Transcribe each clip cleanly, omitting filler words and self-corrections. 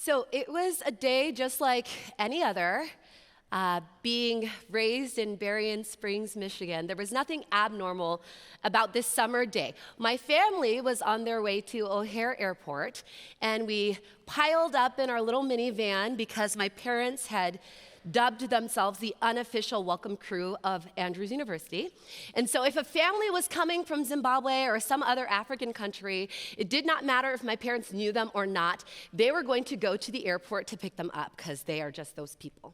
So it was a day just like any other. Being raised in Berrien Springs, Michigan, there was nothing abnormal about this summer day. My family was on their way to O'Hare Airport, and we piled up in our little minivan because my parents had dubbed themselves the unofficial welcome crew of Andrews University. And so if a family was coming from Zimbabwe or some other African country, it did not matter if my parents knew them or not. They were going to go to the airport to pick them up because they are just those people.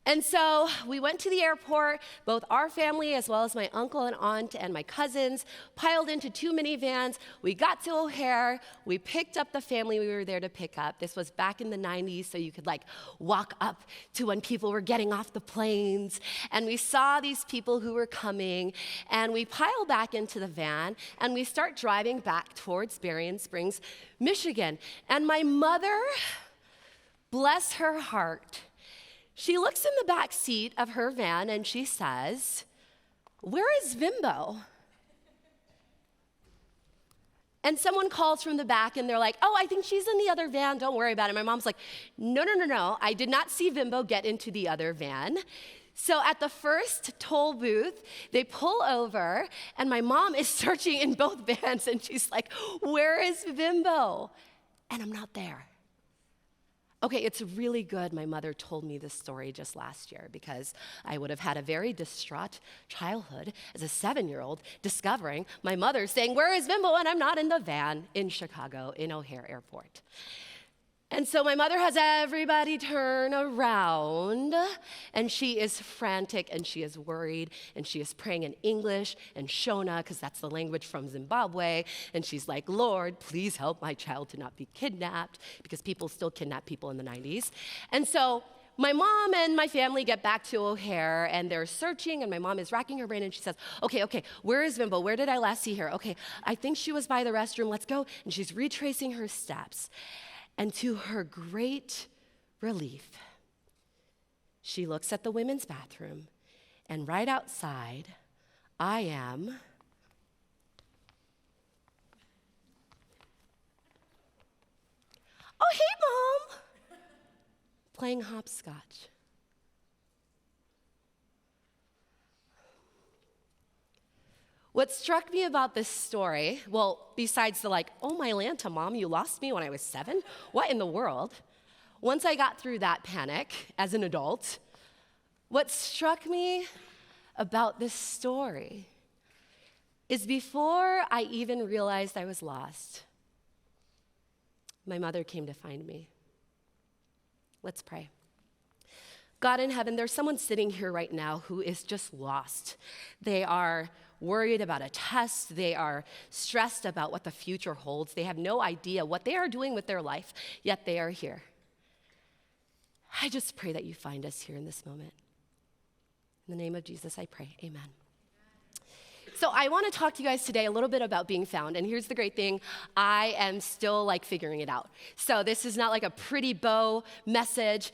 And so we went to the airport, both our family as well as my uncle and aunt and my cousins piled into two minivans. We got to O'Hare, we picked up the family we were there to pick up. This was back in the 90s, so you could walk up to when people were getting off the planes. And we saw these people who were coming, and we pile back into the van, and we start driving back towards Berrien Springs, Michigan. And my mother, bless her heart, she looks in the back seat of her van and she says, "Where is Vimbo?" And someone calls from the back and they're like, "Oh, I think she's in the other van, don't worry about it." My mom's like, No, I did not see Vimbo get into the other van. So at the first toll booth, they pull over and my mom is searching in both vans and she's like, "Where is Vimbo?" And I'm not there. Okay, it's really good my mother told me this story just last year because I would have had a very distraught childhood as a 7-year-old discovering my mother saying, "Where is Vimbo?" and I'm not in the van in Chicago in O'Hare Airport. And so my mother has everybody turn around, and she is frantic, and she is worried, and she is praying in English and Shona, because that's the language from Zimbabwe, and she's like, "Lord, please help my child to not be kidnapped," because people still kidnap people in the 90s. And so my mom and my family get back to O'Hare, and they're searching, and my mom is racking her brain, and she says, okay, where is Vimbo? Where did I last see her? Okay, I think she was by the restroom. Let's go. And she's retracing her steps. And to her great relief, she looks at the women's bathroom, and right outside, I am "Oh, hey, Mom," playing hopscotch. What struck me about this story, well, besides the "Oh my Lanta, Mom, you lost me when I was 7? What in the world?" Once I got through that panic as an adult, what struck me about this story is before I even realized I was lost, my mother came to find me. Let's pray. God in heaven, there's someone sitting here right now who is just lost. They are worried about a test. They are stressed about what the future holds. They have no idea what they are doing with their life, yet they are here. I just pray that you find us here in this moment. In the name of Jesus, I pray. Amen. So I want to talk to you guys today a little bit about being found. And here's the great thing. I am still figuring it out. So this is not a pretty bow message.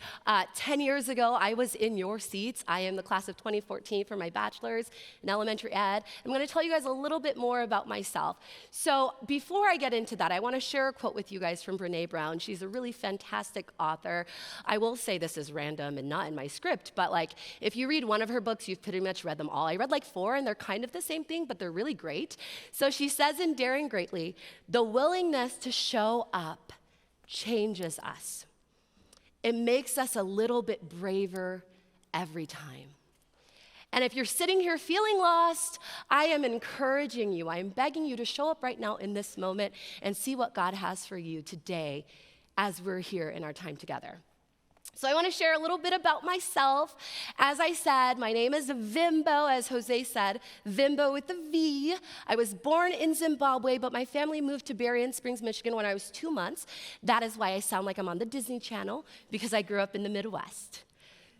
10 years ago, I was in your seats. I am the class of 2014 for my bachelor's in elementary ed. I'm going to tell you guys a little bit more about myself. So before I get into that, I want to share a quote with you guys from Brené Brown. She's a really fantastic author. I will say this is random and not in my script, but if you read one of her books, you've pretty much read them all. I read 4, and they're kind of the same thing, but they're really great. So she says in Daring Greatly, "The willingness to show up changes us. It makes us a little bit braver every time." And if you're sitting here feeling lost, I am encouraging you, I am begging you to show up right now in this moment and see what God has for you today as we're here in our time together. So I want to share a little bit about myself. As I said, my name is Vimbo, as Jose said, Vimbo with a V. I was born in Zimbabwe, but my family moved to Berrien Springs, Michigan when I was 2 months. That is why I sound like I'm on the Disney Channel, because I grew up in the Midwest.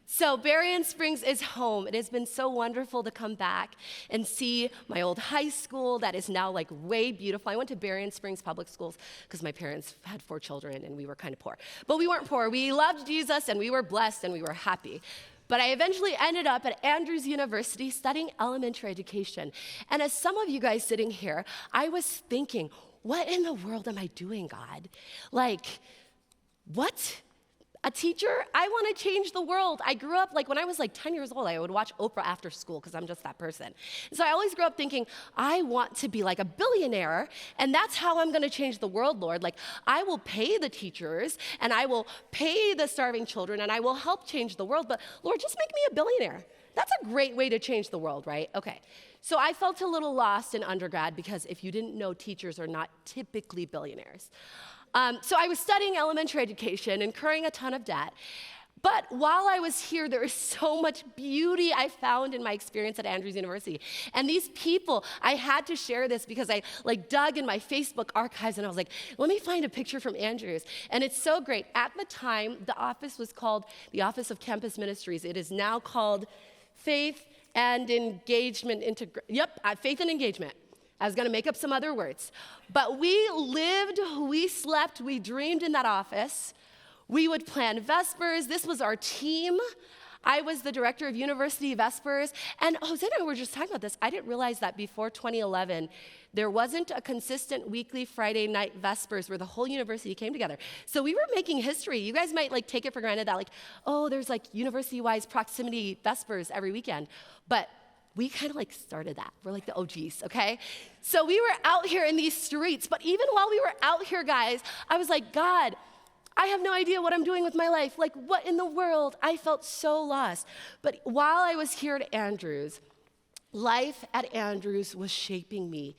So Berrien Springs is home. It has been so wonderful to come back and see my old high school that is now way beautiful. I went to Berrien Springs public schools because my parents had 4 children and we were kind of poor. But we weren't poor. We loved Jesus and we were blessed and we were happy. But I eventually ended up at Andrews University studying elementary education. And as some of you guys sitting here, I was thinking, what in the world am I doing, God? what? A teacher? I want to change the world. I grew up, when I was 10 years old, I would watch Oprah after school because I'm just that person. So I always grew up thinking, I want to be like a billionaire, and that's how I'm going to change the world, Lord. I will pay the teachers, and I will pay the starving children, and I will help change the world. But Lord, just make me a billionaire. That's a great way to change the world, right? Okay. So I felt a little lost in undergrad because if you didn't know, teachers are not typically billionaires. So I was studying elementary education, incurring a ton of debt. But while I was here, there is so much beauty I found in my experience at Andrews University. And these people, I had to share this because I dug in my Facebook archives and I was like, let me find a picture from Andrews. And it's so great. At the time, the office was called the Office of Campus Ministries. It is now called Faith and Engagement. Faith and Engagement. I was going to make up some other words. But we lived, we slept, we dreamed in that office. We would plan Vespers. This was our team. I was the director of University Vespers. And Jose and I were just talking about this. I didn't realize that before 2011, there wasn't a consistent weekly Friday night Vespers where the whole university came together. So we were making history. You guys might take it for granted that there's university-wise proximity Vespers every weekend. But we kind of started that. We're the OGs, okay? So we were out here in these streets, but even while we were out here, guys, I was like, God, I have no idea what I'm doing with my life. What in the world? I felt so lost. But while I was here at Andrews, life at Andrews was shaping me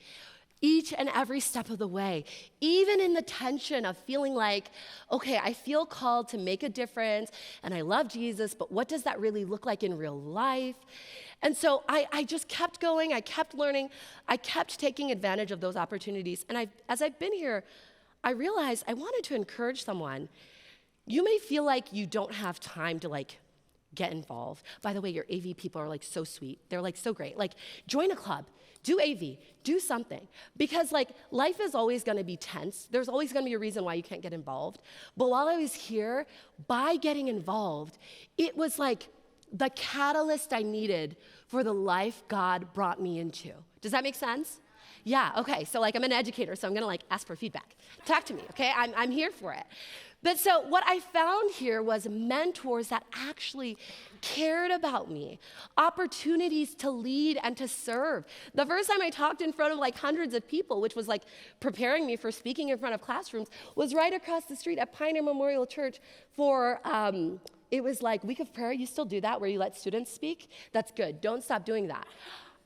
each and every step of the way, even in the tension of feeling okay, I feel called to make a difference, and I love Jesus, but what does that really look like in real life? And so I just kept going, I kept learning, I kept taking advantage of those opportunities. And as I've been here, I realized I wanted to encourage someone. You may feel like you don't have time to get involved. By the way, your AV people are so sweet. They're so great. Join a club, do AV, do something. Because life is always gonna be tense. There's always gonna be a reason why you can't get involved. But while I was here, by getting involved, it was the catalyst I needed for the life God brought me into. Does that make sense? Yeah, okay, so I'm an educator, so I'm gonna ask for feedback. Talk to me, okay? I'm here for it. But so what I found here was mentors that actually cared about me, opportunities to lead and to serve. The first time I talked in front of hundreds of people, which was preparing me for speaking in front of classrooms, was right across the street at Pioneer Memorial Church for, it was Week of Prayer. You still do that where you let students speak? That's good. Don't stop doing that.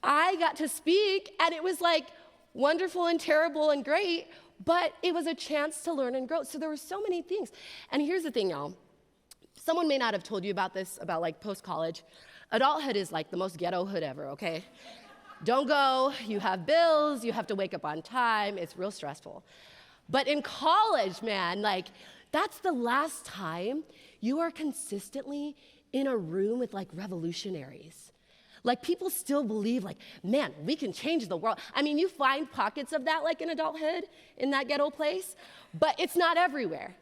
I got to speak, and it was wonderful and terrible and great, but it was a chance to learn and grow. So there were so many things. And here's the thing, y'all. Someone may not have told you about this, about post-college. Adulthood is the most ghetto hood ever, okay? Don't go, you have bills, you have to wake up on time, it's real stressful. But in college, man, that's the last time you are consistently in a room with revolutionaries. People still believe, man, we can change the world. I mean, you find pockets of that, in adulthood, in that ghetto place, but it's not everywhere.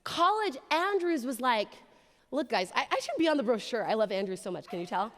College, Andrews was look, guys, I should be on the brochure. I love Andrews so much. Can you tell?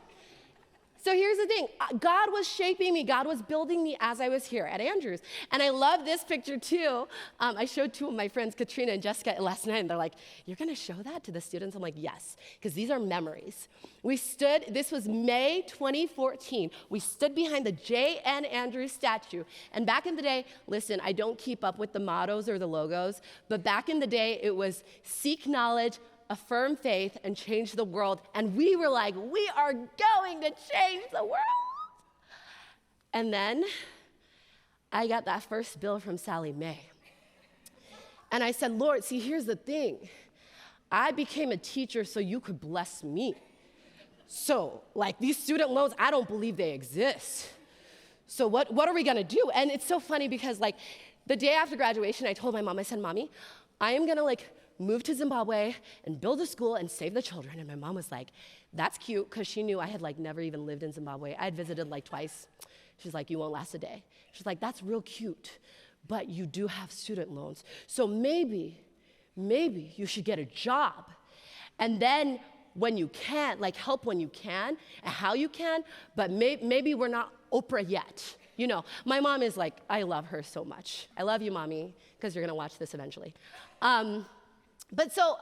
So here's the thing. God was shaping me. God was building me as I was here at Andrews. And I love this picture, too. I showed two of my friends, Katrina and Jessica, last night, and they're like, you're going to show that to the students? I'm like, yes, because these are memories. This was May 2014. We stood behind the J.N. Andrews statue. And back in the day, listen, I don't keep up with the mottos or the logos, but back in the day, it was seek knowledge, affirm faith, and change the world. And we were we are going to change the world. And then I got that first bill from Sally Mae. And I said, Lord, see, here's the thing. I became a teacher so you could bless me. So, these student loans, I don't believe they exist. So what are we gonna do? And it's so funny because, the day after graduation, I told my mom, I said, Mommy, I am gonna, move to Zimbabwe and build a school and save the children. And my mom was like, that's cute, because she knew I had never even lived in Zimbabwe. I had visited twice. She's like, you won't last a day. She's like, that's real cute, but you do have student loans. So maybe you should get a job. And then when you can, help when you can and how you can, but maybe we're not Oprah yet. You know, my mom is I love her so much. I love you, Mommy, because you're gonna watch this eventually. But so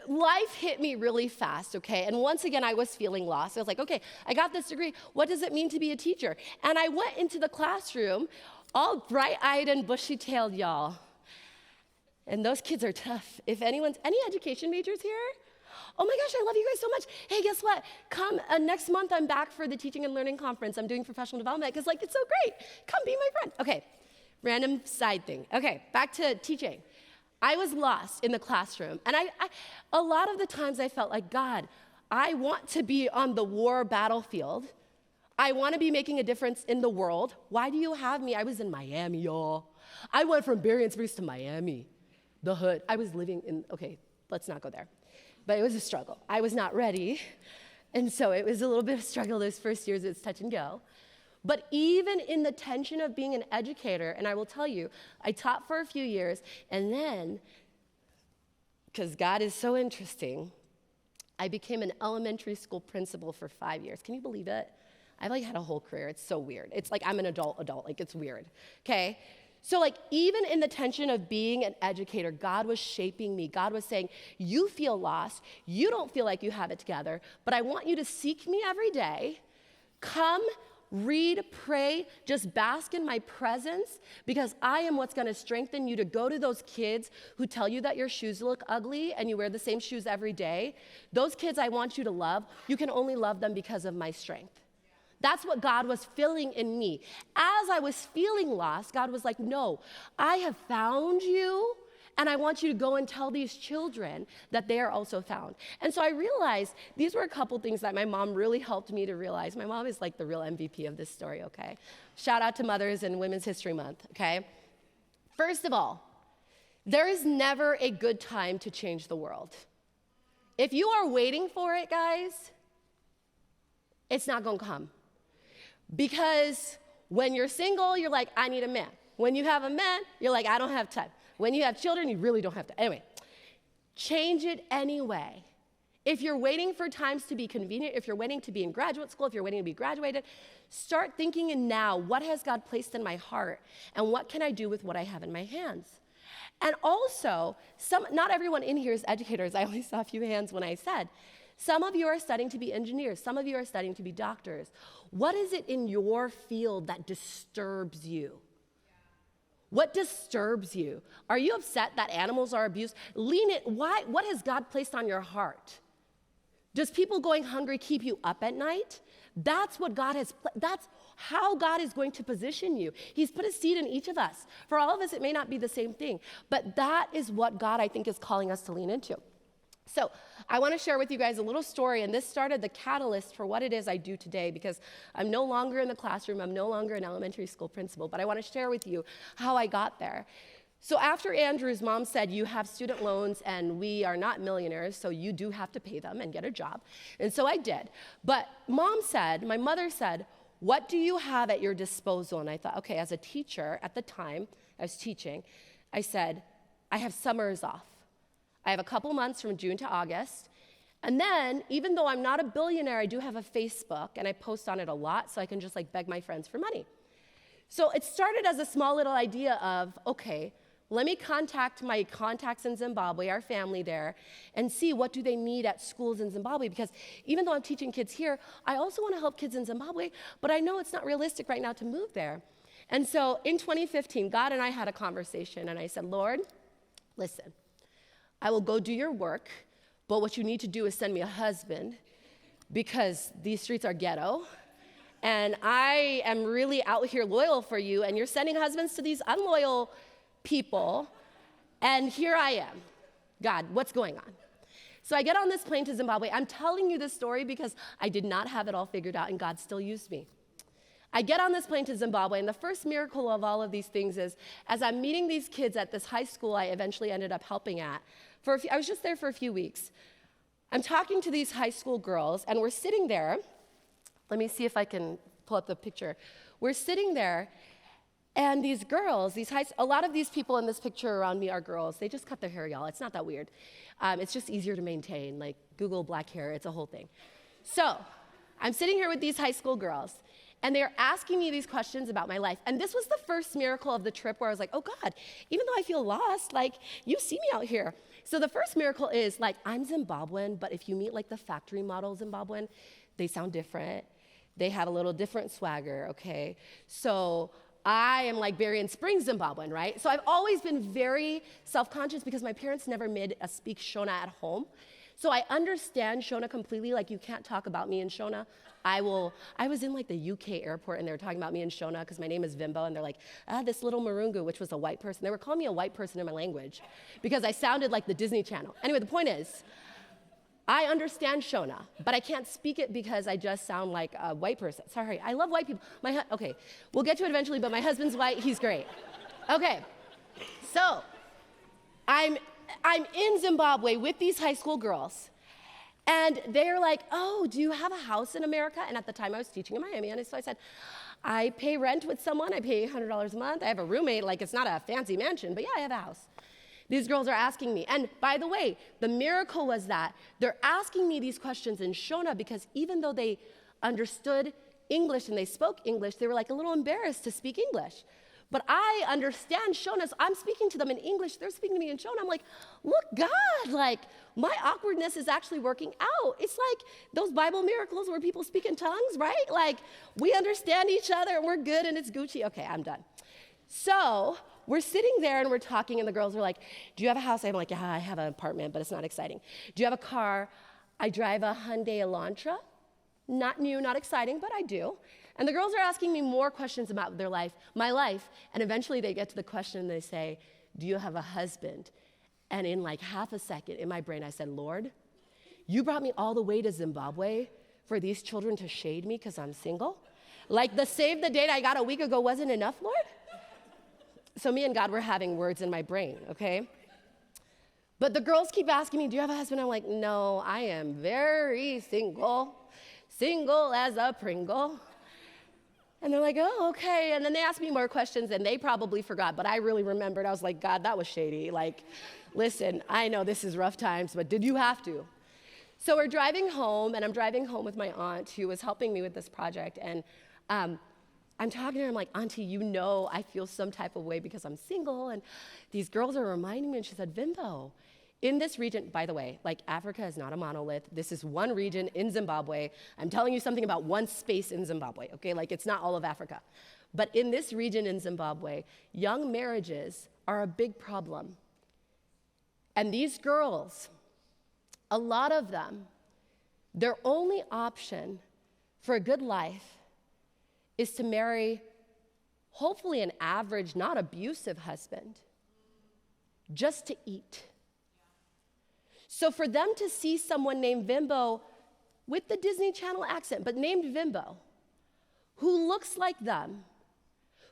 life hit me really fast, okay? And once again, I was feeling lost. I was like, okay, I got this degree. What does it mean to be a teacher? And I went into the classroom, all bright-eyed and bushy-tailed, y'all. And those kids are tough. If any education majors here? Oh my gosh, I love you guys so much. Hey, guess what? Come next month, I'm back for the Teaching and Learning Conference. I'm doing professional development because, it's so great. Come be my friend. Okay, random side thing. Okay, back to teaching. I was lost in the classroom, and a lot of the times I felt like, God, I want to be on the war battlefield. I want to be making a difference in the world. Why do you have me? I was in Miami, y'all. I went from Berrien Springs to Miami, the hood. I was living in, okay, let's not go there. But it was a struggle. I was not ready, and so it was a little bit of a struggle those first years. It's touch and go. But even in the tension of being an educator, and I will tell you, I taught for a few years, and then, because God is so interesting, I became an elementary school principal for 5 years. Can you believe it? I've had a whole career. It's so weird. It's like I'm an adult, it's weird, okay? So even in the tension of being an educator, God was shaping me. God was saying, you feel lost, you don't feel like you have it together, but I want you to seek me every day. Come, read, pray, just bask in my presence, because I am what's going to strengthen you to go to those kids who tell you that your shoes look ugly and you wear the same shoes every day. Those kids I want you to love. You can only love them because of my strength. That's what God was filling in me. As I was feeling lost, God was like, no, I have found you, and I want you to go and tell these children that they are also found. And so I realized these were a couple things that my mom really helped me to realize. My mom is the real MVP of this story, okay? Shout out to mothers and Women's History Month, okay? First of all, there is never a good time to change the world. If you are waiting for it, guys, it's not gonna come. Because when you're single, you're like, I need a man. When you have a man, you're like, I don't have time. When you have children, you really don't have time. Anyway, change it anyway. If you're waiting for times to be convenient, if you're waiting to be in graduate school, if you're waiting to be graduated, start thinking in now, what has God placed in my heart, and what can I do with what I have in my hands? And also, not everyone in here is educators. I only saw a few hands when I said. Some of you are studying to be engineers. Some of you are studying to be doctors. What is it in your field that disturbs you? What disturbs you? Are you upset that animals are abused? Lean it. Why? What has God placed on your heart? Does people going hungry keep you up at night? That's what God has, that's how God is going to position you. He's put a seed in each of us. For all of us, it may not be the same thing, but that is what God, I think, is calling us to lean into. So I want to share with you guys a little story, and this started the catalyst for what it is I do today, because I'm no longer in the classroom, I'm no longer an elementary school principal, but I want to share with you how I got there. So after Andrew's mom said, you have student loans and we are not millionaires, so you do have to pay them and get a job. And so I did. But my mother said, what do you have at your disposal? And I thought, okay, as a teacher at the time, I was teaching, I said, I have summers off. I have a couple months from June to August. And then, even though I'm not a billionaire, I do have a Facebook, and I post on it a lot, so I can just beg my friends for money. So it started as a small little idea of, okay, let me contact my contacts in Zimbabwe, our family there, and see what do they need at schools in Zimbabwe, because even though I'm teaching kids here, I also want to help kids in Zimbabwe, but I know it's not realistic right now to move there. And so in 2015, God and I had a conversation, and I said, Lord, listen, I will go do your work, but what you need to do is send me a husband, because these streets are ghetto, and I am really out here loyal for you, and you're sending husbands to these unloyal people, and here I am. God, what's going on? So I get on this plane to Zimbabwe. I'm telling you this story because I did not have it all figured out, and God still used me. I get on this plane to Zimbabwe, and the first miracle of all of these things is, as I'm meeting these kids at this high school I eventually ended up helping at, I was just there for a few weeks. I'm talking to these high school girls, and we're sitting there. Let me see if I can pull up the picture. We're sitting there, and these girls, a lot of these people in this picture around me are girls. They just cut their hair, y'all. It's not that weird. It's just easier to maintain. Google black hair, it's a whole thing. So I'm sitting here with these high school girls, And they're asking me these questions about my life. And this was the first miracle of the trip where I was like, oh God, even though I feel lost, like, you see me out here. So the first miracle is, like, I'm Zimbabwean, but if you meet, like, the factory model Zimbabwean, they sound different. They have a little different swagger, okay? So I am like Berrien Springs Zimbabwean, right? So I've always been very self-conscious because my parents never made us speak Shona at home. So I understand Shona completely. Like, you can't talk about me in Shona. I was in like the UK airport and they were talking about me in Shona because my name is Vimbo, and they're like, this little Marungu, which was a white person. They were calling me a white person in my language because I sounded like the Disney Channel. Anyway, the point is, I understand Shona, but I can't speak it because I just sound like a white person. Sorry, I love white people. Okay, we'll get to it eventually, but my husband's white, he's great. Okay, so I'm in Zimbabwe with these high school girls, and they're like, oh, do you have a house in America? And at the time I was teaching in Miami, and so I said, I pay rent with someone, I pay $100 a month, I have a roommate, like it's not a fancy mansion, but yeah, I have a house. These girls are asking me, and by the way, the miracle was that they're asking me these questions in Shona because even though they understood English and they spoke English, they were like a little embarrassed to speak English. But I understand Shona, so I'm speaking to them in English, they're speaking to me in Shona. I'm like, look, God, like, my awkwardness is actually working out. It's like those Bible miracles where people speak in tongues, right? Like, we understand each other and we're good and it's Gucci. Okay, I'm done. So we're sitting there and we're talking, and the girls are like, do you have a house? I'm like, yeah, I have an apartment, but it's not exciting. Do you have a car? I drive a Hyundai Elantra. Not new, not exciting, but I do. And the girls are asking me more questions about their life, my life, and eventually they get to the question and they say, do you have a husband? And in like half a second, in my brain, I said, Lord, you brought me all the way to Zimbabwe for these children to shade me because I'm single? Like the save the date I got a week ago wasn't enough, Lord? So me and God were having words in my brain, okay? But the girls keep asking me, do you have a husband? I'm like, no, I am very single as a Pringle. And they're like, oh, okay. And then they asked me more questions, and they probably forgot, but I really remembered. I was like, God, that was shady. Like, listen, I know this is rough times, but did you have to? So we're driving home, and I'm driving home with my aunt who was helping me with this project, and I'm talking to her, I'm like, Auntie, you know I feel some type of way because I'm single, and these girls are reminding me, and she said, Vimbo, in this region, by the way, like Africa is not a monolith. This is one region in Zimbabwe. I'm telling you something about one space in Zimbabwe, okay? Like it's not all of Africa. But in this region in Zimbabwe, young marriages are a big problem. And these girls, a lot of them, their only option for a good life is to marry, hopefully an average, not abusive husband, just to eat. So for them to see someone named Vimbo with the Disney Channel accent, but named Vimbo, who looks like them,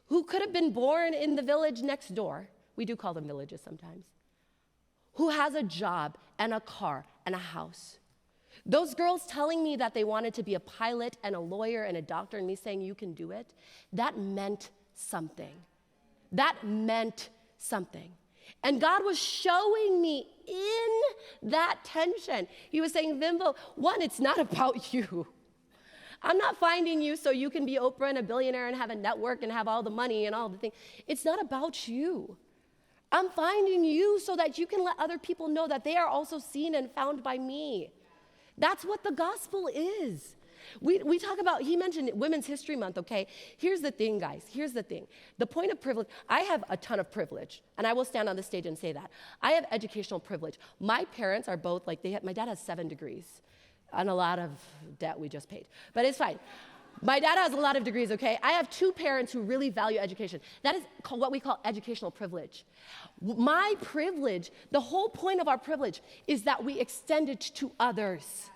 who could have been born in the village next door, we do call them villages sometimes, who has a job and a car and a house. Those girls telling me that they wanted to be a pilot and a lawyer and a doctor, and me saying, you can do it, that meant something. That meant something. And God was showing me in that tension. He was saying, Vimbo, one, it's not about you. I'm not finding you so you can be Oprah and a billionaire and have a network and have all the money and all the things. It's not about you. I'm finding you so that you can let other people know that they are also seen and found by me. That's what the gospel is. We talk about, he mentioned Women's History Month, okay? Here's the thing, guys. Here's the thing. The point of privilege, I have a ton of privilege, and I will stand on the stage and say that. I have educational privilege. My parents are both, like, my dad has 7 degrees, and a lot of debt we just paid, but it's fine. My dad has a lot of degrees, okay? I have 2 parents who really value education. That is what we call educational privilege. My privilege, the whole point of our privilege is that we extend it to others.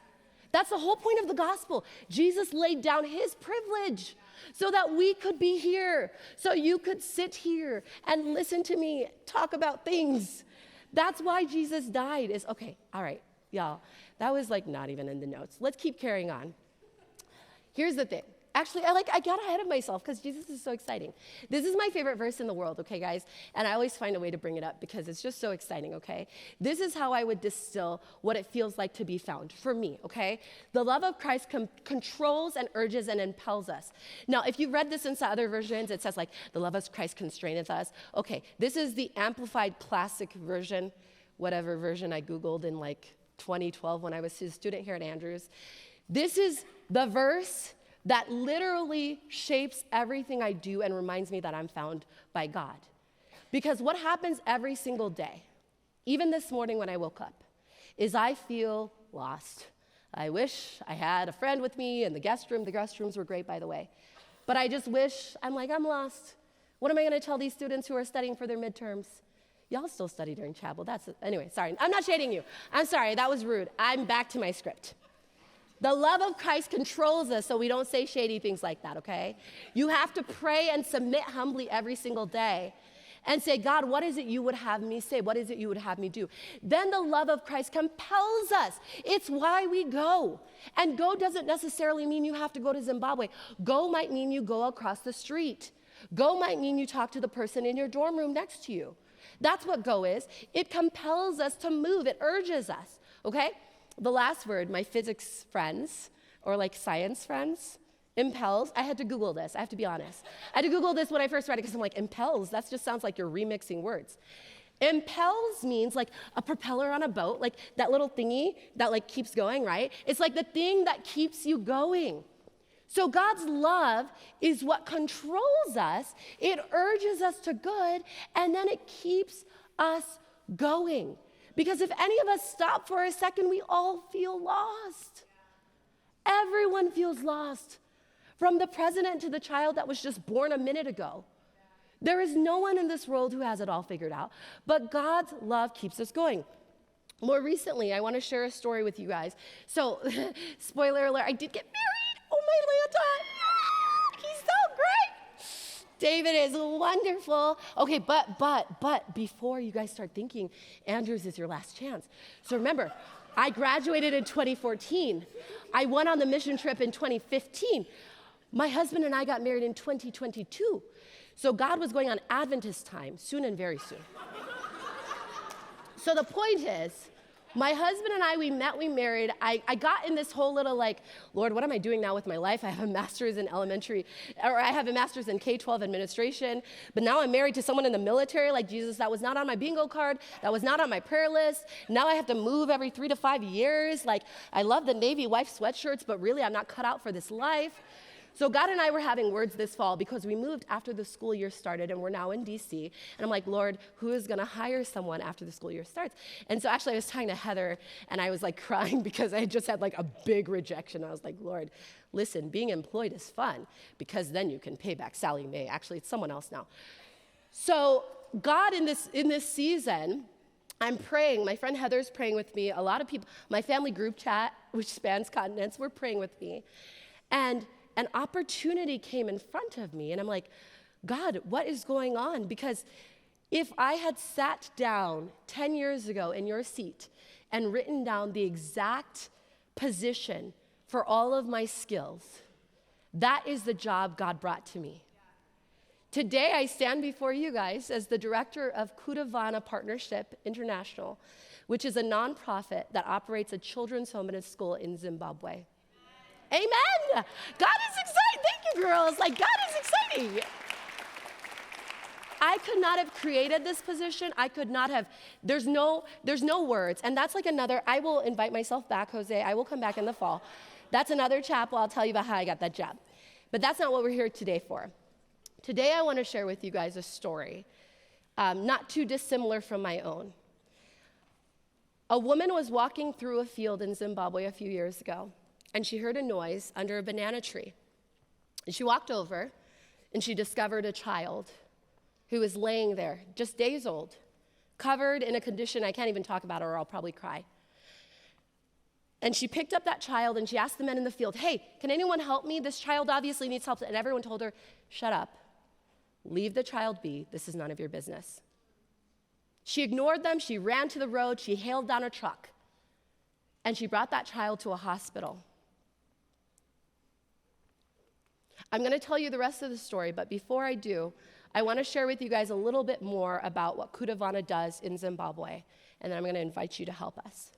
That's the whole point of the gospel. Jesus laid down his privilege so that we could be here, so you could sit here and listen to me talk about things. That's why Jesus died. Okay, all right, y'all. That was like not even in the notes. Let's keep carrying on. Here's the thing. Actually, I got ahead of myself because Jesus is so exciting. This is my favorite verse in the world, okay, guys? And I always find a way to bring it up because it's just so exciting, okay? This is how I would distill what it feels like to be found for me, okay? The love of Christ controls and urges and impels us. Now, if you've read this in some other versions, it says like, the love of Christ constraineth us. Okay, this is the Amplified Classic version, whatever version I Googled in like 2012 when I was a student here at Andrews. This is the verse that literally shapes everything I do and reminds me that I'm found by God. Because what happens every single day, even this morning when I woke up, is I feel lost. I wish I had a friend with me in the guest room. The guest rooms were great, by the way. But I just wish, I'm lost. What am I going to tell these students who are studying for their midterms? Y'all still study during chapel. Anyway, sorry. I'm not shading you. I'm sorry. That was rude. I'm back to my script. The love of Christ controls us so we don't say shady things like that, okay? You have to pray and submit humbly every single day and say, God, what is it you would have me say? What is it you would have me do? Then the love of Christ compels us. It's why we go. And go doesn't necessarily mean you have to go to Zimbabwe. Go might mean you go across the street. Go might mean you talk to the person in your dorm room next to you. That's what go is. It compels us to move. It urges us, okay? The last word, my physics friends, or like science friends, impels. I had to Google this, I have to be honest. I had to Google this when I first read it because I'm like, impels, that just sounds like you're remixing words. Impels means like a propeller on a boat, like that little thingy that like keeps going, right? It's like the thing that keeps you going. So God's love is what controls us. It urges us to good, and then it keeps us going. Because if any of us stop for a second, we all feel lost. Everyone feels lost. From the president to the child that was just born a minute ago. There is no one in this world who has it all figured out. But God's love keeps us going. More recently, I want to share a story with you guys. So, spoiler alert, I did get married. Oh, my Lanta. He's so great. David is wonderful. Okay, but before you guys start thinking, Andrews is your last chance. So remember, I graduated in 2014. I went on the mission trip in 2015. My husband and I got married in 2022. So God was going on Adventist time, soon and very soon. So the point is, my husband and I, we met, we married. I got in this whole little like, Lord, what am I doing now with my life? I have a master's in I have a master's in K-12 administration, but now I'm married to someone in the military, like Jesus. That was not on my bingo card. That was not on my prayer list. Now I have to move every 3 to 5 years. Like, I love the Navy wife sweatshirts, but really I'm not cut out for this life. So God and I were having words this fall because we moved after the school year started, and we're now in DC. And I'm like, Lord, who is going to hire someone after the school year starts? And so actually I was talking to Heather, and I was like crying because I had just had like a big rejection. I was like, Lord, listen, being employed is fun because then you can pay back Sally Mae. Actually, it's someone else now. So God in this season, I'm praying. My friend Heather's praying with me. A lot of people, my family group chat, which spans continents, were praying with me. And an opportunity came in front of me, and I'm like, God, what is going on? Because if I had sat down 10 years ago in your seat and written down the exact position for all of my skills, that is the job God brought to me. Today, I stand before you guys as the director of Kudavana Partnership International, which is a nonprofit that operates a children's home and a school in Zimbabwe. Amen. God is exciting. Thank you, girls. Like, God is exciting. I could not have created this position. I could not have, there's no words. And that's like I will invite myself back, Jose. I will come back in the fall. That's another chapel. I'll tell you about how I got that job. But that's not what we're here today for. Today, I want to share with you guys a story, not too dissimilar from my own. A woman was walking through a field in Zimbabwe a few years ago, and she heard a noise under a banana tree. And she walked over, and she discovered a child who was laying there, just days old, covered in a condition I can't even talk about or I'll probably cry. And she picked up that child, and she asked the men in the field, hey, can anyone help me? This child obviously needs help. And everyone told her, shut up. Leave the child be. This is none of your business. She ignored them. She ran to the road. She hailed down a truck, and she brought that child to a hospital. I'm going to tell you the rest of the story, but before I do, I want to share with you guys a little bit more about what Kudavana does in Zimbabwe, and then I'm going to invite you to help us.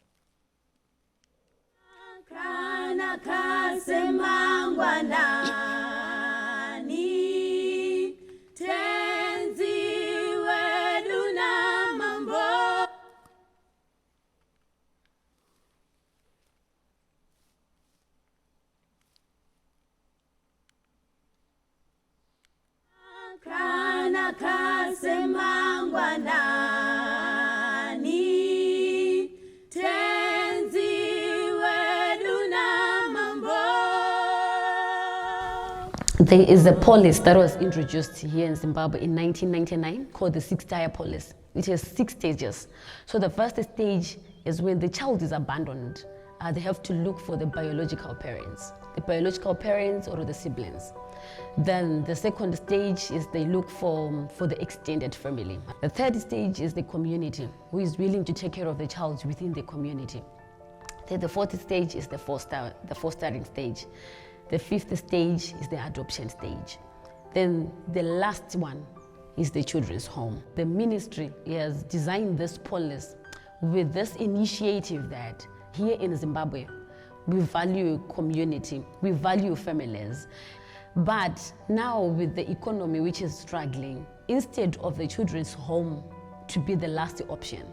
There is a policy that was introduced here in Zimbabwe in 1999 called the 6-tier policy. It has 6 stages. So the first stage is when the child is abandoned. They have to look for the biological parents or the siblings. Then the second stage is they look for the extended family. The third stage is the community, who is willing to take care of the child within the community. Then the fourth stage is the fostering stage. The fifth stage is the adoption stage. Then the last one is the children's home. The ministry has designed this policy with this initiative that here in Zimbabwe, we value community, we value families. But now with the economy which is struggling, instead of the children's home to be the last option,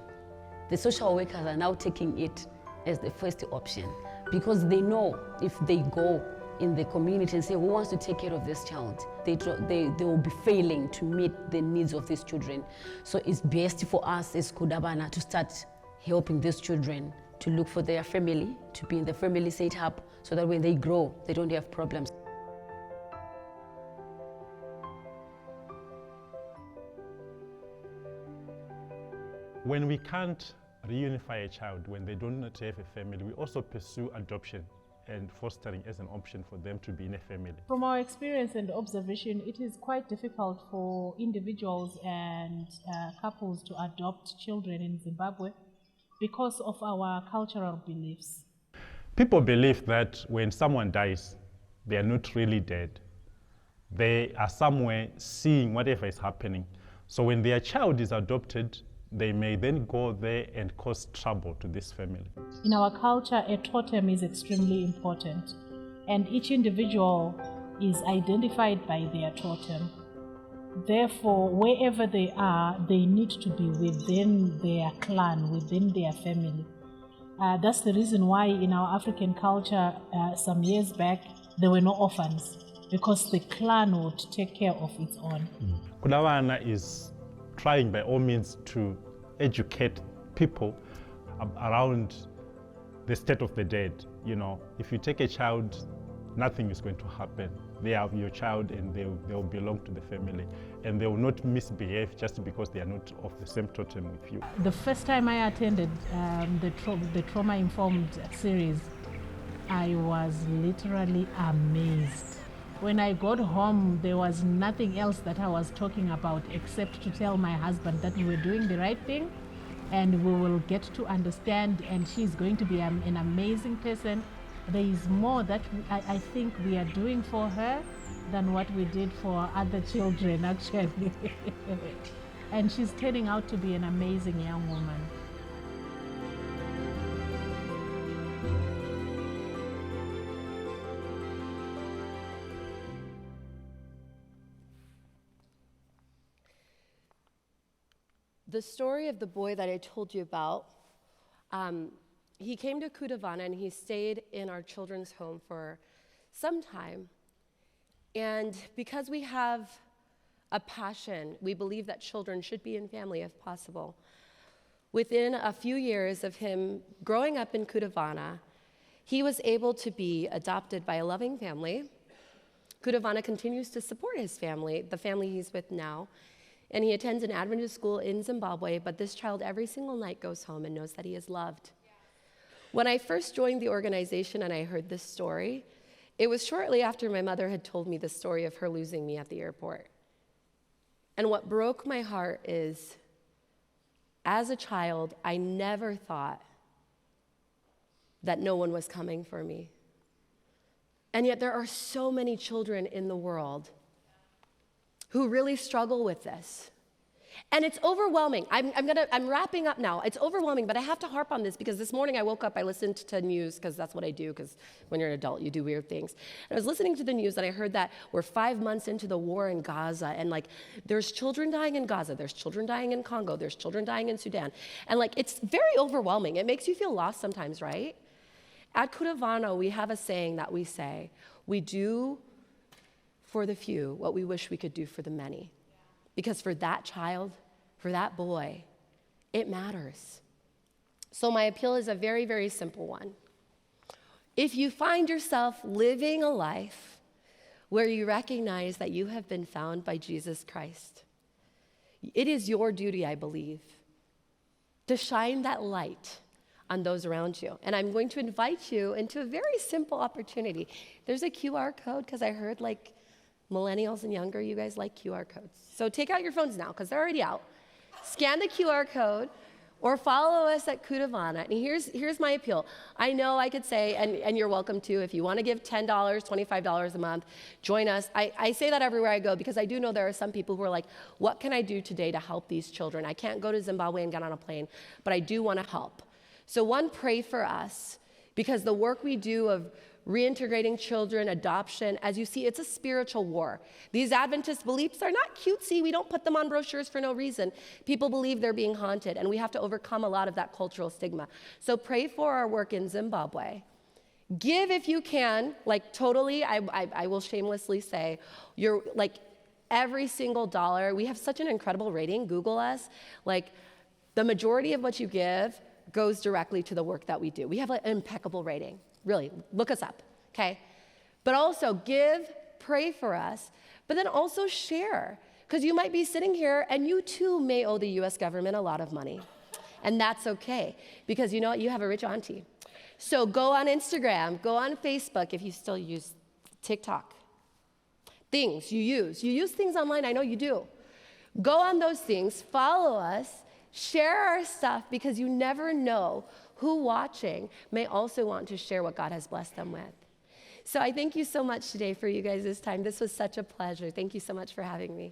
the social workers are now taking it as the first option, because they know if they go in the community and say, who wants to take care of this child? They will be failing to meet the needs of these children. So it's best for us as Kudavana to start helping these children to look for their family, to be in the family setup, so that when they grow, they don't have problems. When we can't reunify a child, when they do not have a family, we also pursue adoption and fostering as an option for them to be in a family. From our experience and observation, it is quite difficult for individuals and couples to adopt children in Zimbabwe because of our cultural beliefs. People believe that when someone dies, they are not really dead. They are somewhere seeing whatever is happening. So when their child is adopted, they may then go there and cause trouble to this family. In our culture, a totem is extremely important, and each individual is identified by their totem. Therefore, wherever they are, they need to be within their clan, within their family. That's the reason why in our African culture, some years back, there were no orphans, because the clan would take care of its own. Kudavana is trying by all means to educate people around the state of the dead. You know, if you take a child, nothing is going to happen. They are your child and they will belong to the family, and they will not misbehave just because they are not of the same totem with you. The first time I attended the trauma-informed series, I was literally amazed. When I got home, there was nothing else that I was talking about except to tell my husband that we were doing the right thing and we will get to understand, and she's going to be an amazing person. There is more that I think we are doing for her than what we did for other children, actually. And she's turning out to be an amazing young woman. The story of the boy that I told you about, he came to Kudavana and he stayed in our children's home for some time. And because we have a passion, we believe that children should be in family if possible. Within a few years of him growing up in Kudavana, he was able to be adopted by a loving family. Kudavana continues to support his family, the family he's with now. And he attends an Adventist school in Zimbabwe, but this child every single night goes home and knows that he is loved. When I first joined the organization and I heard this story, it was shortly after my mother had told me the story of her losing me at the airport. And what broke my heart is, as a child, I never thought that no one was coming for me. And yet there are so many children in the world who really struggle with this. And it's overwhelming. I'm wrapping up now. It's overwhelming, but I have to harp on this because this morning I woke up, I listened to news, because that's what I do, because when you're an adult, you do weird things. And I was listening to the news and I heard that we're 5 months into the war in Gaza, and like, there's children dying in Gaza, there's children dying in Congo, there's children dying in Sudan. And like, it's very overwhelming. It makes you feel lost sometimes, right? At Kudavana, we have a saying that we say, we do for the few what we wish we could do for the many. Because for that child, for that boy, it matters. So my appeal is a very, very simple one. If you find yourself living a life where you recognize that you have been found by Jesus Christ, it is your duty, I believe, to shine that light on those around you. And I'm going to invite you into a very simple opportunity. There's a QR code, because I heard like millennials and younger, you guys like QR codes. So take out your phones now, because they're already out. Scan the QR code or follow us at Kudavana. And here's my appeal. I know I could say, and you're welcome to, if you want to give $10, $25 a month, join us. I say that everywhere I go because I do know there are some people who are like, what can I do today to help these children? I can't go to Zimbabwe and get on a plane, but I do want to help. So one, pray for us, because the work we do of reintegrating children, adoption, as you see, it's a spiritual war. These Adventist beliefs are not cutesy. We don't put them on brochures for no reason. People believe they're being haunted, and we have to overcome a lot of that cultural stigma. So pray for our work in Zimbabwe. Give if you can, like totally, I will shamelessly say, you're like every single dollar. We have such an incredible rating, Google us. Like the majority of what you give goes directly to the work that we do. We have an impeccable rating. Really, look us up, okay? But also give, pray for us, but then also share. Because you might be sitting here and you too may owe the US government a lot of money. And that's okay, because you know what? You have a rich auntie. So go on Instagram, go on Facebook if you still use TikTok. Things you use things online, I know you do. Go on those things, follow us, share our stuff, because you never know who watching may also want to share what God has blessed them with. So I thank you so much today for you guys this time. This was such a pleasure. Thank you so much for having me.